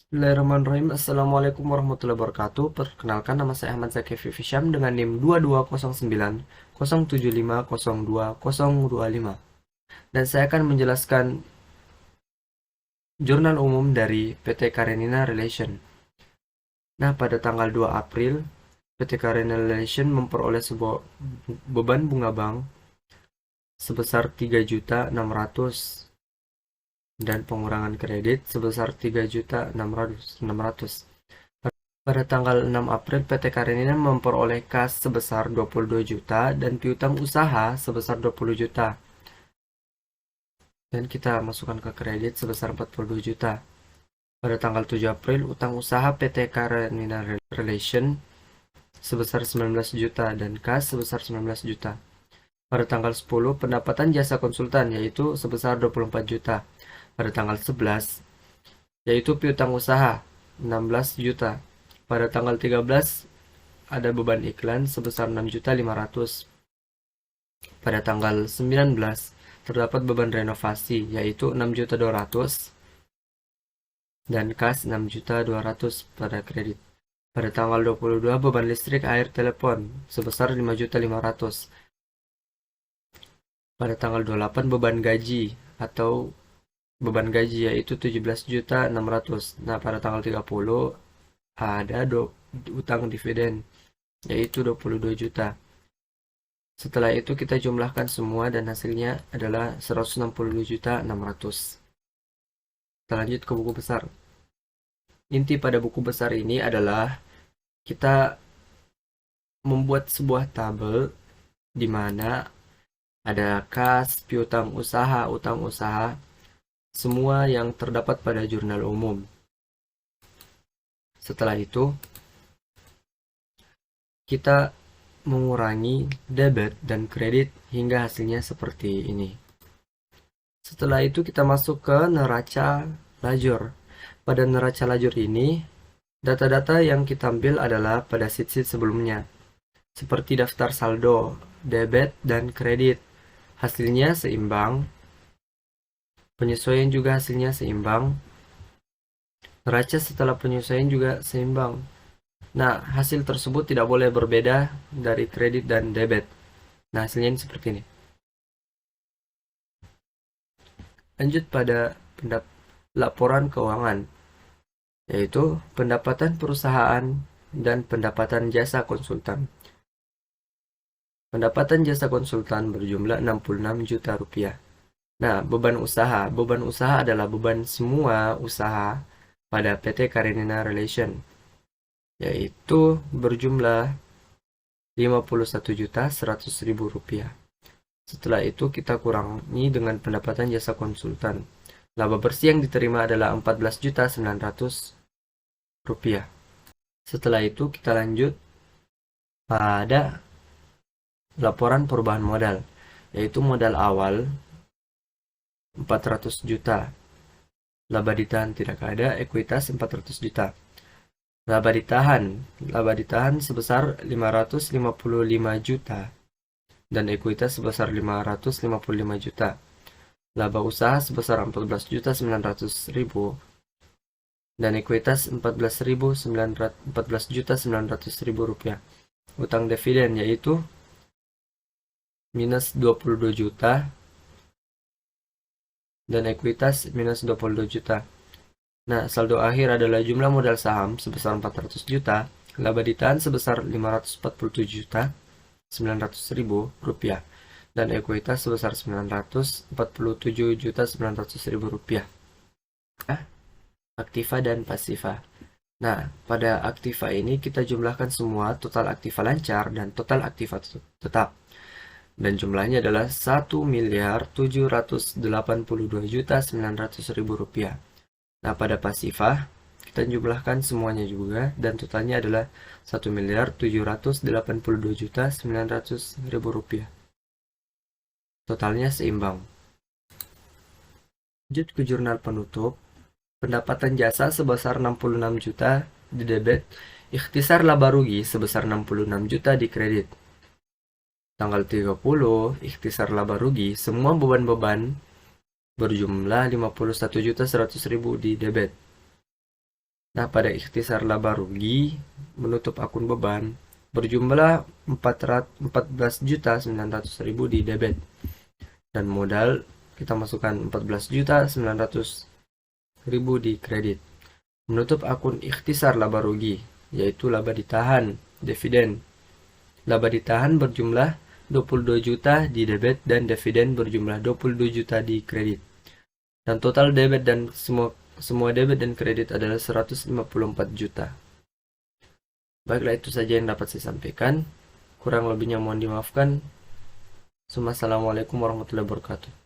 Bismillahirrahmanirrahim. Assalamualaikum warahmatullahi wabarakatuh. Perkenalkan, nama saya Ahmad Zaki Fisham dengan NIM 220907502025. Dan saya akan menjelaskan jurnal umum dari PT Karenina Relation. Nah, pada tanggal 2 April, PT Karenina Relation memperoleh sebuah beban bunga bank sebesar 3.600.000 dan pengurangan kredit sebesar 3.600.000. Pada tanggal 6 April, PT Karenina memperoleh kas sebesar 22 juta dan piutang usaha sebesar 20 juta. Dan kita masukkan ke kredit sebesar 42 juta. Pada tanggal 7 April, utang usaha PT Karenina Relation sebesar 19 juta dan kas sebesar 19 juta. Pada tanggal 10, pendapatan jasa konsultan yaitu sebesar 24 juta. Pada tanggal 11, yaitu piutang usaha 16 juta. Pada tanggal 13, ada beban iklan sebesar 6.500.000. Pada tanggal 19, terdapat beban renovasi yaitu 6.200.000 dan kas 6.200.000 pada kredit. Pada tanggal 22, beban listrik, air, telepon sebesar 5.500.000. Pada tanggal 28, beban gaji atau beban gaji yaitu 17.600.000. Nah, pada tanggal 30 ada utang dividen yaitu 22 juta. Setelah itu kita jumlahkan semua dan hasilnya adalah 162.600.000. Kita lanjut ke buku besar. Inti pada buku besar ini adalah kita membuat sebuah tabel di mana ada kas, piutang usaha, utang usaha, semua yang terdapat pada jurnal umum. Setelah itu, kita mengurangi debit dan kredit hingga hasilnya seperti ini. Setelah itu kita masuk ke neraca lajur. Pada neraca lajur ini, data-data yang kita ambil adalah pada sheet-sheet sebelumnya, seperti daftar saldo, debit, dan kredit. Hasilnya seimbang. Penyesuaian juga hasilnya seimbang. Neraca setelah penyesuaian juga seimbang. Nah, hasil tersebut tidak boleh berbeda dari kredit dan debit. Nah, hasilnya ini seperti ini. Lanjut pada laporan keuangan, yaitu pendapatan perusahaan dan pendapatan jasa konsultan. Pendapatan jasa konsultan berjumlah 66 juta rupiah. Nah, beban usaha. Beban usaha adalah beban semua usaha pada PT Karenina Relation, yaitu berjumlah 51.100.000 rupiah. Setelah itu kita kurangi dengan pendapatan jasa konsultan. Laba bersih yang diterima adalah 14.900.000 rupiah. Setelah itu kita lanjut pada laporan perubahan modal, yaitu modal awal 400 juta. Laba ditahan tidak ada, ekuitas 400 juta. Laba ditahan sebesar 555 juta dan ekuitas sebesar 555 juta. Laba usaha sebesar 14.900.000 dan ekuitas 14.900.000 rupiah. Utang dividen yaitu minus 22 juta dan ekuitas minus 22 juta. Nah, saldo akhir adalah jumlah modal saham sebesar 400 juta, laba ditahan sebesar 547.900.000 rupiah, dan ekuitas sebesar 947.900.000 rupiah. Aktiva dan pasiva. Nah, pada aktiva ini kita jumlahkan semua total aktiva lancar dan total aktiva tetap. Dan jumlahnya adalah 1.782.900.000 rupiah. Nah, pada pasiva kita jumlahkan semuanya juga dan totalnya adalah 1.782.900.000 rupiah. Totalnya seimbang. Lanjut ke jurnal penutup. Pendapatan jasa sebesar 66 juta di debit, ikhtisar laba rugi sebesar 66 juta di kredit. Tanggal 30, ikhtisar laba rugi, semua beban-beban berjumlah 51.100.000 di debit. Nah, pada ikhtisar laba rugi menutup akun beban berjumlah 14.900.000 di debit, dan modal kita masukkan 14.900.000 di kredit. Menutup akun ikhtisar laba rugi, yaitu laba ditahan, dividen. Laba ditahan berjumlah 22 juta di debit dan dividen berjumlah 22 juta di kredit. Dan total debit dan semua debit dan kredit adalah 154 juta. Baiklah, itu saja yang dapat saya sampaikan. Kurang lebihnya mohon dimaafkan. Assalamualaikum warahmatullahi wabarakatuh.